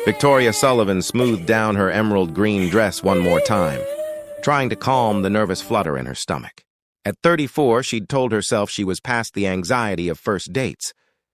Victoria Sullivan smoothed down her emerald green dress one more time, trying to calm the nervous flutter in her stomach. At 34, she'd told herself she was past the anxiety of first dates,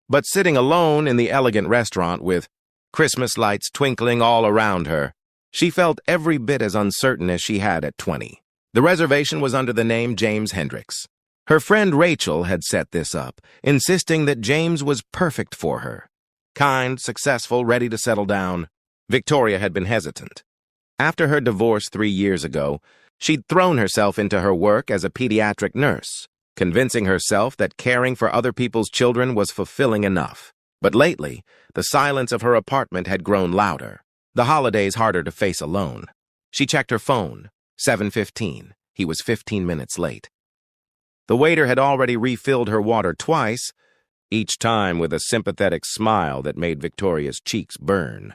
but sitting alone in the elegant restaurant with Christmas lights twinkling all around her, she felt every bit as uncertain as she had at 20. The reservation was under the name James Hendricks. Her friend Rachel had set this up, insisting that James was perfect for her. Kind, successful, ready to settle down. Victoria had been hesitant. After her divorce 3 years ago, she'd thrown herself into her work as a pediatric nurse, convincing herself that caring for other people's children was fulfilling enough. But lately, the silence of her apartment had grown louder, the holidays harder to face alone. She checked her phone. 7:15. He was 15 minutes late. The waiter had already refilled her water twice, each time with a sympathetic smile that made Victoria's cheeks burn.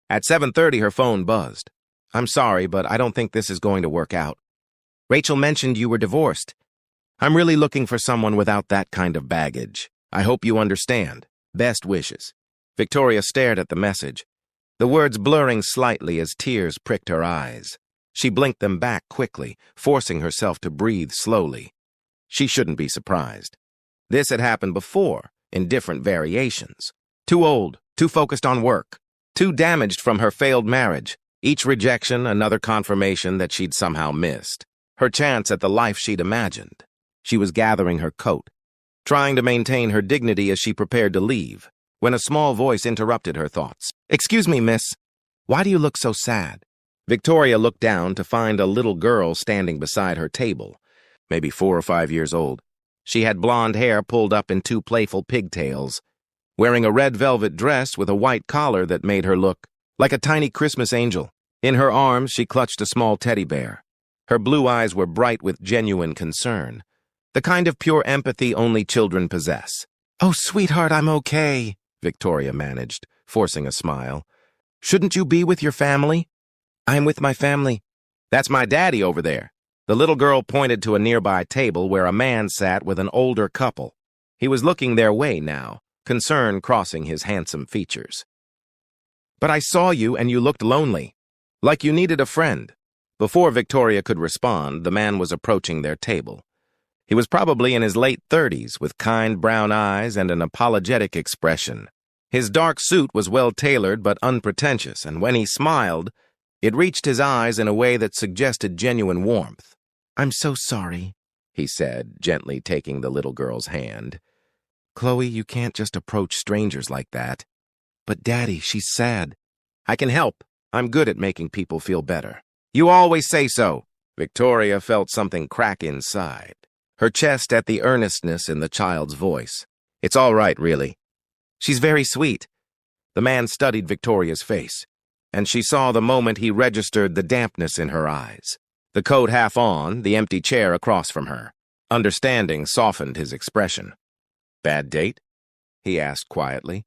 At 7:30, her phone buzzed. "I'm sorry, but I don't think this is going to work out. Rachel mentioned you were divorced. I'm really looking for someone without that kind of baggage. I hope you understand. Best wishes." Victoria stared at the message, the words blurring slightly as tears pricked her eyes. She blinked them back quickly, forcing herself to breathe slowly. She shouldn't be surprised. This had happened before, in different variations. Too old, too focused on work, too damaged from her failed marriage. Each rejection, another confirmation that she'd somehow missed. Her chance at the life she'd imagined. She was gathering her coat, trying to maintain her dignity as she prepared to leave, when a small voice interrupted her thoughts. "Excuse me, miss. Why do you look so sad?" Victoria looked down to find a little girl standing beside her table, maybe 4 or 5 years old. She had blonde hair pulled up in 2 playful pigtails, wearing a red velvet dress with a white collar that made her look like a tiny Christmas angel. In her arms, she clutched a small teddy bear. Her blue eyes were bright with genuine concern, the kind of pure empathy only children possess. "Oh, sweetheart, I'm okay," Victoria managed, forcing a smile. "Shouldn't you be with your family?" "I'm with my family. That's my daddy over there." The little girl pointed to a nearby table where a man sat with an older couple. He was looking their way now, concern crossing his handsome features. "But I saw you and you looked lonely, like you needed a friend." Before Victoria could respond, the man was approaching their table. He was probably in his late 30s, with kind brown eyes and an apologetic expression. His dark suit was well-tailored but unpretentious, and when he smiled, it reached his eyes in a way that suggested genuine warmth. "I'm so sorry," he said, gently taking the little girl's hand. "Chloe, you can't just approach strangers like that." "But Daddy, she's sad." "I can help. I'm good at making people feel better." "You always say so." Victoria felt something crack inside, her chest at the earnestness in the child's voice. "It's all right, really." "She's very sweet." The man studied Victoria's face, and she saw the moment he registered the dampness in her eyes. The coat half on, the empty chair across from her. Understanding softened his expression. "Bad date?" he asked quietly.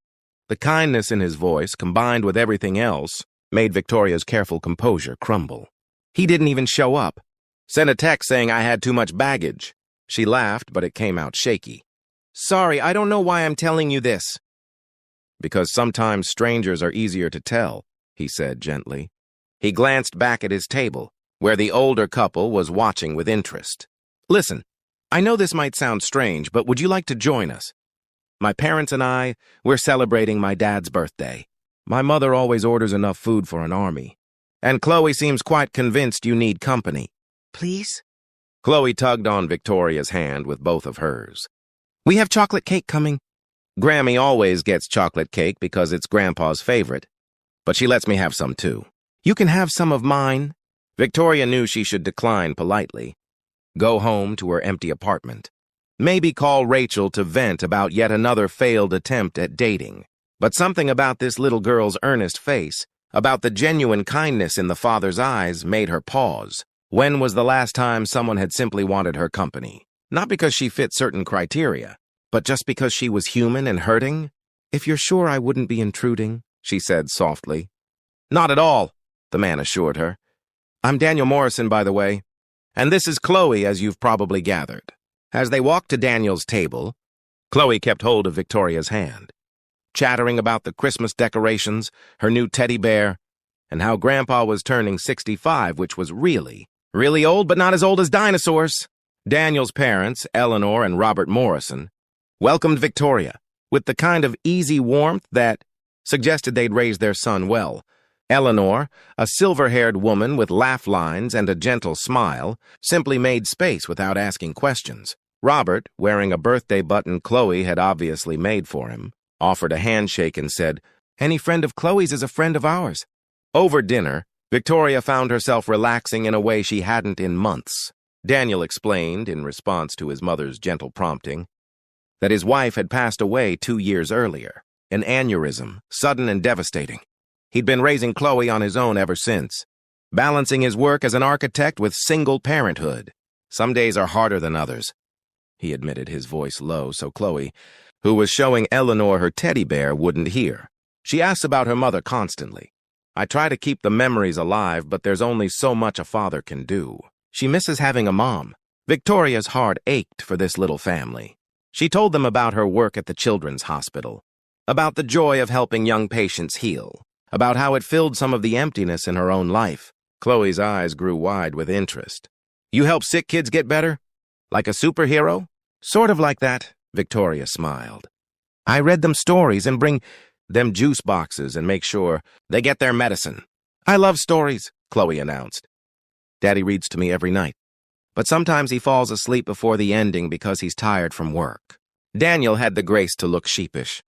The kindness in his voice, combined with everything else, made Victoria's careful composure crumble. "He didn't even show up. Sent a text saying I had too much baggage." She laughed, but it came out shaky. "Sorry, I don't know why I'm telling you this." "Because sometimes strangers are easier to tell," he said gently. He glanced back at his table, where the older couple was watching with interest. "Listen, I know this might sound strange, but would you like to join us? My parents and we're celebrating my dad's birthday. My mother always orders enough food for an army. And Chloe seems quite convinced you need company." "Please?" Chloe tugged on Victoria's hand with both of hers. "We have chocolate cake coming." Grammy always gets chocolate cake because it's Grandpa's favorite, but she lets me have some too. "You can have some of mine." Victoria knew she should decline politely. Go home to her empty apartment. Maybe call Rachel to vent about yet another failed attempt at dating. But something about this little girl's earnest face, about the genuine kindness in the father's eyes, made her pause. When was the last time someone had simply wanted her company? Not because she fit certain criteria, but just because she was human and hurting? "If you're sure I wouldn't be intruding," she said softly. "Not at all," the man assured her. "I'm Daniel Morrison, by the way, and this is Chloe, as you've probably gathered." As they walked to Daniel's table, Chloe kept hold of Victoria's hand. chattering about the Christmas decorations, her new teddy bear, and how Grandpa was turning 65, which was really old, but not as old as dinosaurs. Daniel's parents, Eleanor and Robert Morrison, welcomed Victoria with the kind of easy warmth that suggested they'd raised their son well. Eleanor, a silver-haired woman with laugh lines and a gentle smile, simply made space without asking questions. Robert, wearing a birthday button Chloe had obviously made for him, offered a handshake and said, "Any friend of Chloe's is a friend of ours." Over dinner, Victoria found herself relaxing in a way she hadn't in months. Daniel explained, in response to his mother's gentle prompting, that his wife had passed away 2 years earlier, an aneurysm, sudden and devastating. He'd been raising Chloe on his own ever since, balancing his work as an architect with single parenthood. Some days are harder than others, he admitted, his voice low so Chloe, who was showing Eleanor her teddy bear, wouldn't hear. She asks about her mother constantly. I try to keep the memories alive, but there's only so much a father can do. She misses having a mom. Victoria's heart ached for this little family. She told them about her work at the children's hospital, about the joy of helping young patients heal, about how it filled some of the emptiness in her own life. Chloe's eyes grew wide with interest. "You help sick kids get better? Like a superhero?" "Sort of like that," Victoria smiled. "I read them stories and bring them juice boxes and make sure they get their medicine." "I love stories," Chloe announced. "Daddy reads to me every night, but sometimes he falls asleep before the ending because he's tired from work." Daniel had the grace to look sheepish.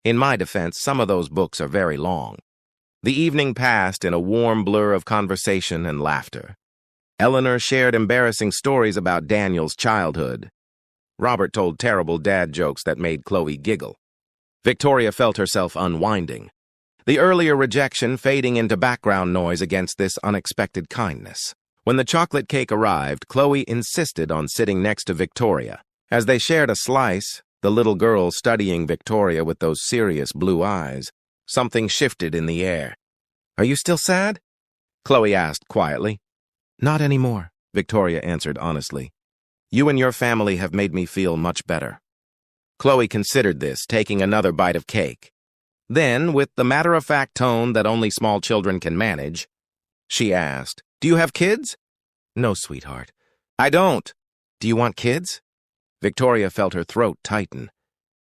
In my defense, some of those books are very long. The evening passed in a warm blur of conversation and laughter. Eleanor shared embarrassing stories about Daniel's childhood. Robert told terrible dad jokes that made Chloe giggle. Victoria felt herself unwinding, the earlier rejection fading into background noise against this unexpected kindness. When the chocolate cake arrived, Chloe insisted on sitting next to Victoria. As they shared a slice, the little girl studying Victoria with those serious blue eyes, something shifted in the air. "Are you still sad?" Chloe asked quietly. "Not anymore," Victoria answered honestly. "You and your family have made me feel much better." Chloe considered this, taking another bite of cake. Then, with the matter-of-fact tone that only small children can manage, she asked, "Do you have kids?" "No, sweetheart." "I don't." "Do you want kids?" Victoria felt her throat tighten.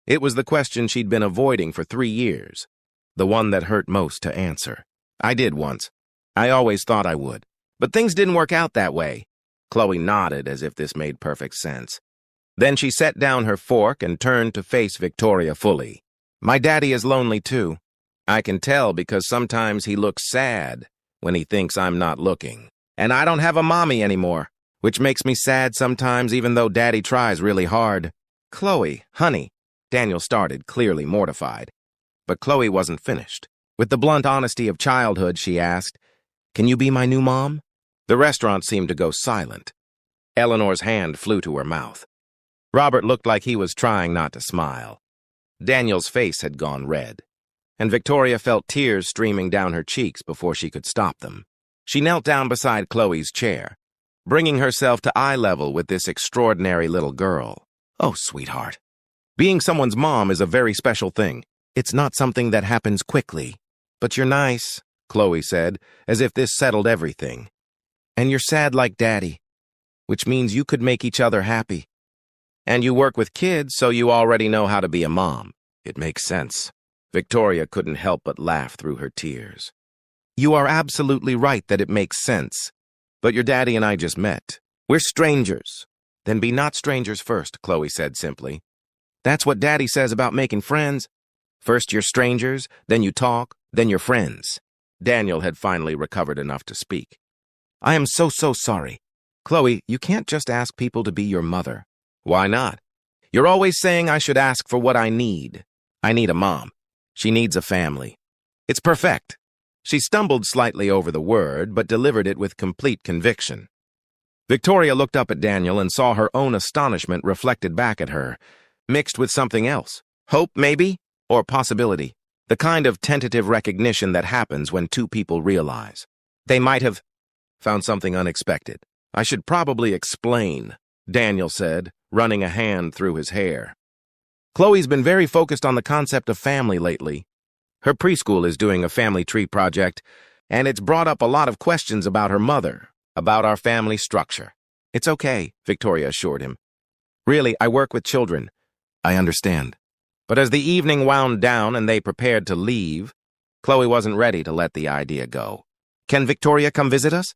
It was the question she'd been avoiding for 3 years, the one that hurt most to answer. "I did once. I always thought I would. But things didn't work out that way." Chloe nodded as if this made perfect sense. Then she set down her fork and turned to face Victoria fully. "My daddy is lonely too. I can tell because sometimes he looks sad when he thinks I'm not looking. And I don't have a mommy anymore, which makes me sad sometimes even though Daddy tries really hard." "Chloe, honey," Daniel started, clearly mortified. But Chloe wasn't finished. With the blunt honesty of childhood, she asked, "Can you be my new mom?" The restaurant seemed to go silent. Eleanor's hand flew to her mouth. Robert looked like he was trying not to smile. Daniel's face had gone red, and Victoria felt tears streaming down her cheeks before she could stop them. She knelt down beside Chloe's chair, bringing herself to eye level with this extraordinary little girl. "Oh, sweetheart. Being someone's mom is a very special thing. It's not something that happens quickly. But you're nice," Chloe said, as if this settled everything. "And you're sad like Daddy, which means you could make each other happy. And you work with kids, so you already know how to be a mom." "It makes sense." Victoria couldn't help but laugh through her tears. "You are absolutely right that it makes sense. But your daddy and I just met. We're strangers." "Then be not strangers first," Chloe said simply. "That's what Daddy says about making friends. First you're strangers, then you talk, then you're friends." Daniel had finally recovered enough to speak. "I am so sorry. Chloe, you can't just ask people to be your mother." "Why not? You're always saying I should ask for what I need. I need a mom. She needs a family. It's perfect." She stumbled slightly over the word, but delivered it with complete conviction. Victoria looked up at Daniel and saw her own astonishment reflected back at her, mixed with something else. Hope, maybe? Or possibility. The kind of tentative recognition that happens when two people realize they might have found something unexpected. "I should probably explain," Daniel said, running a hand through his hair. Chloe's been very focused on the concept of family lately. Her preschool is doing a family tree project, and it's brought up a lot of questions about her mother, about our family structure. It's okay, Victoria assured him. Really, I work with children. I understand. But as the evening wound down and they prepared to leave, Chloe wasn't ready to let the idea go. Can Victoria come visit us?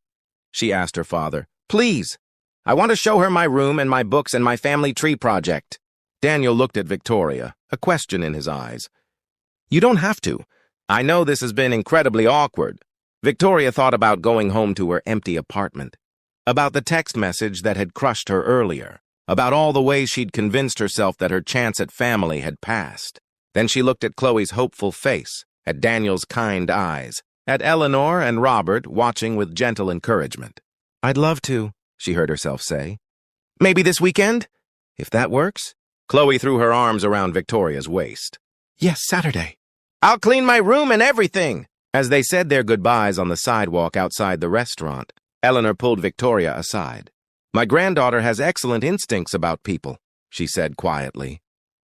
She asked her father. Please. I want to show her my room and my books and my family tree project. Daniel looked at Victoria, a question in his eyes. You don't have to. I know this has been incredibly awkward. Victoria thought about going home to her empty apartment, about the text message that had crushed her earlier, about all the ways she'd convinced herself that her chance at family had passed. Then she looked at Chloe's hopeful face, at Daniel's kind eyes, at Eleanor and Robert watching with gentle encouragement. I'd love to, she heard herself say. Maybe this weekend? If that works? Chloe threw her arms around Victoria's waist. Yes, Saturday. I'll clean my room and everything. As they said their goodbyes on the sidewalk outside the restaurant, Eleanor pulled Victoria aside. My granddaughter has excellent instincts about people, she said quietly.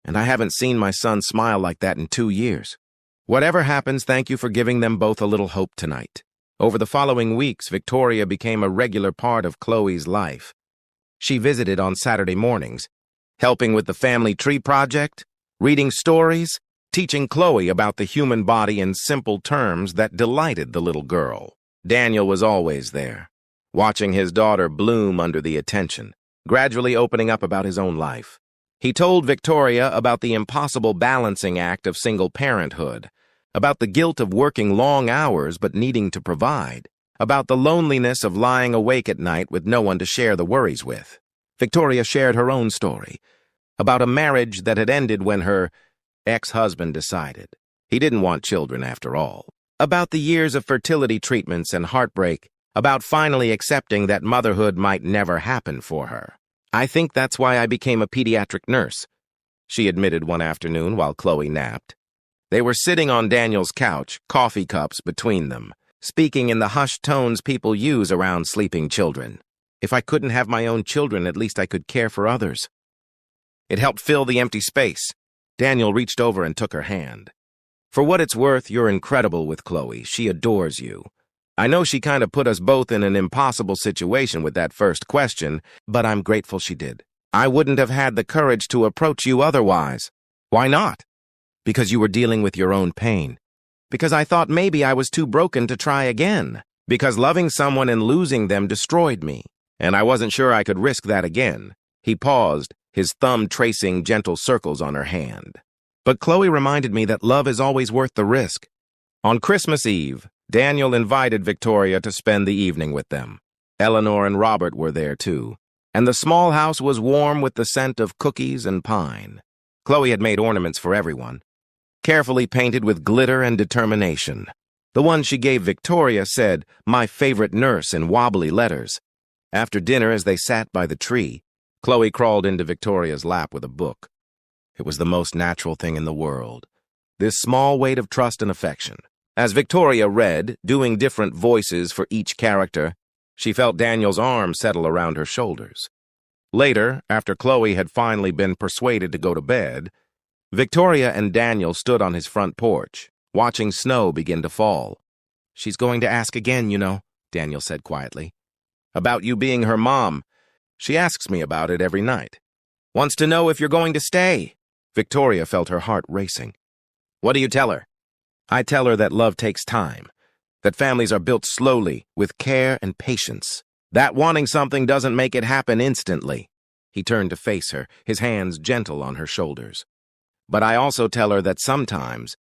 And I haven't seen my son smile like that in 2 years. Whatever happens, thank you for giving them both a little hope tonight. Over the following weeks, Victoria became a regular part of Chloe's life. She visited on Saturday mornings, helping with the family tree project, reading stories, teaching Chloe about the human body in simple terms that delighted the little girl. Daniel was always there, watching his daughter bloom under the attention, gradually opening up about his own life. He told Victoria about the impossible balancing act of single parenthood, about the guilt of working long hours but needing to provide, about the loneliness of lying awake at night with no one to share the worries with. Victoria shared her own story, about a marriage that had ended when her ex-husband decided he didn't want children after all, about the years of fertility treatments and heartbreak, about finally accepting that motherhood might never happen for her. I think that's why I became a pediatric nurse, she admitted one afternoon while Chloe napped. They were sitting on Daniel's couch, coffee cups between them, speaking in the hushed tones people use around sleeping children. If I couldn't have my own children, at least I could care for others. It helped fill the empty space. Daniel reached over and took her hand. For what it's worth, you're incredible with Chloe. She adores you. I know she kind of put us both in an impossible situation with that first question, but I'm grateful she did. I wouldn't have had the courage to approach you otherwise. Why not? Because you were dealing with your own pain. Because I thought maybe I was too broken to try again. Because loving someone and losing them destroyed me. And I wasn't sure I could risk that again. He paused, his thumb tracing gentle circles on her hand. But Chloe reminded me that love is always worth the risk. On Christmas Eve, Daniel invited Victoria to spend the evening with them. Eleanor and Robert were there too, and the small house was warm with the scent of cookies and pine. Chloe had made ornaments for everyone, carefully painted with glitter and determination. The one she gave Victoria said, "My favorite nurse," in wobbly letters. After dinner, as they sat by the tree, Chloe crawled into Victoria's lap with a book. It was the most natural thing in the world, this small weight of trust and affection. As Victoria read, doing different voices for each character, she felt Daniel's arm settle around her shoulders. Later, after Chloe had finally been persuaded to go to bed, Victoria and Daniel stood on his front porch, watching snow begin to fall. "She's going to ask again, you know," Daniel said quietly. "About you being her mom. She asks me about it every night. Wants to know if you're going to stay." Victoria felt her heart racing. "What do you tell her?" "I tell her that love takes time, that families are built slowly, with care and patience, that wanting something doesn't make it happen instantly." He turned to face her, his hands gentle on her shoulders. "But I also tell her that sometimes,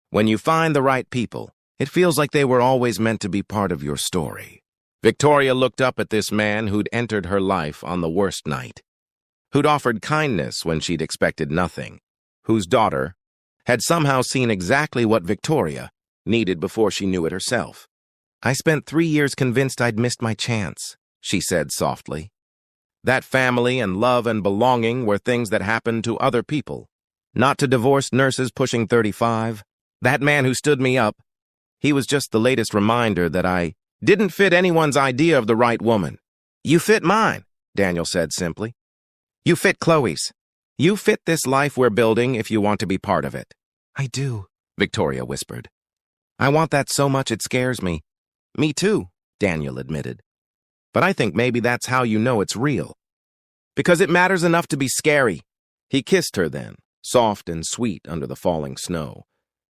when you find the right people, it feels like they were always meant to be part of your story." Victoria looked up at this man who'd entered her life on the worst night, who'd offered kindness when she'd expected nothing, whose daughter had somehow seen exactly what Victoria needed before she knew it herself. "I spent 3 years convinced I'd missed my chance," she said softly. "That family and love and belonging were things that happened to other people, not to divorced nurses pushing 35. That man who stood me up, he was just the latest reminder that I didn't fit anyone's idea of the right woman." "You fit mine," Daniel said simply. "You fit Chloe's." You fit this life we're building if you want to be part of it. I do, Victoria whispered. I want that so much it scares me. Me too, Daniel admitted. But I think maybe that's how you know it's real. Because it matters enough to be scary. He kissed her then, soft and sweet under the falling snow.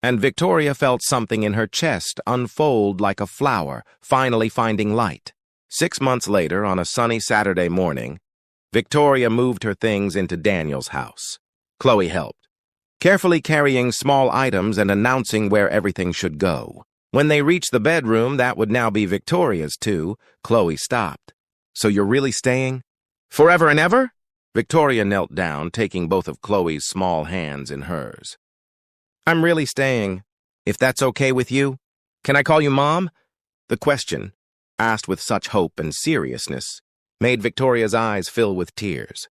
And Victoria felt something in her chest unfold like a flower, finally finding light. 6 months later, on a sunny Saturday morning, Victoria moved her things into Daniel's house. Chloe helped, carefully carrying small items and announcing where everything should go. When they reached the bedroom that would now be Victoria's too, Chloe stopped. So you're really staying? Forever and ever? Victoria knelt down, taking both of Chloe's small hands in hers. I'm really staying, if that's okay with you. Can I call you Mom? The question, asked with such hope and seriousness, made Victoria's eyes fill with tears.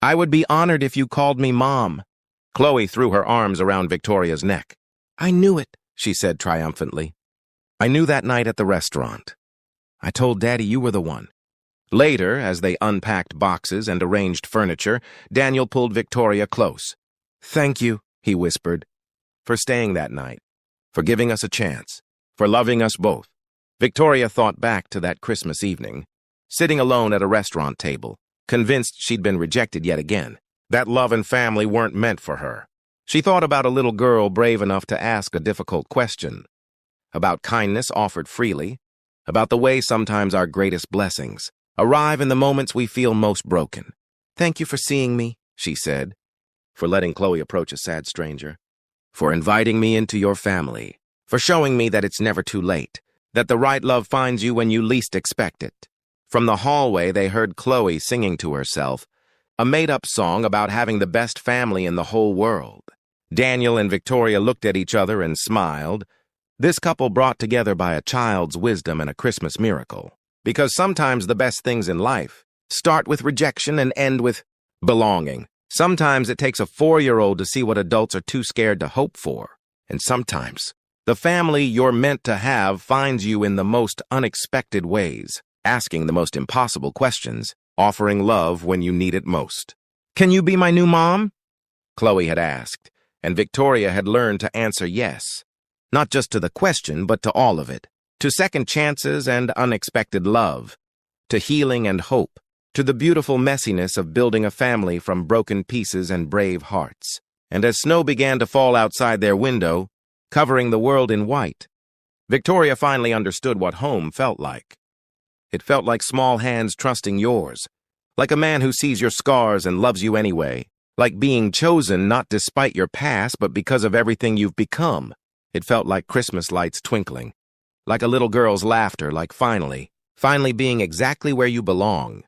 I would be honored if you called me Mom. Chloe threw her arms around Victoria's neck. I knew it, she said triumphantly. I knew that night at the restaurant. I told Daddy you were the one. Later, as they unpacked boxes and arranged furniture, Daniel pulled Victoria close. Thank you, he whispered, for staying that night, for giving us a chance, for loving us both. Victoria thought back to that Christmas evening, sitting alone at a restaurant table, convinced she'd been rejected yet again, that love and family weren't meant for her. She thought about a little girl brave enough to ask a difficult question, about kindness offered freely, about the way sometimes our greatest blessings arrive in the moments we feel most broken. Thank you for seeing me, she said, for letting Chloe approach a sad stranger, for inviting me into your family, for showing me that it's never too late, that the right love finds you when you least expect it. From the hallway, they heard Chloe singing to herself, a made-up song about having the best family in the whole world. Daniel and Victoria looked at each other and smiled, this couple brought together by a child's wisdom and a Christmas miracle. Because sometimes the best things in life start with rejection and end with belonging. Sometimes it takes a 4-year-old to see what adults are too scared to hope for. And sometimes the family you're meant to have finds you in the most unexpected ways, asking the most impossible questions, offering love when you need it most. Can you be my new mom? Chloe had asked, and Victoria had learned to answer yes. Not just to the question, but to all of it. To second chances and unexpected love. To healing and hope. To the beautiful messiness of building a family from broken pieces and brave hearts. And as snow began to fall outside their window, covering the world in white, Victoria finally understood what home felt like. It felt like small hands trusting yours, like a man who sees your scars and loves you anyway, like being chosen not despite your past but because of everything you've become. It felt like Christmas lights twinkling, like a little girl's laughter, like finally being exactly where you belong.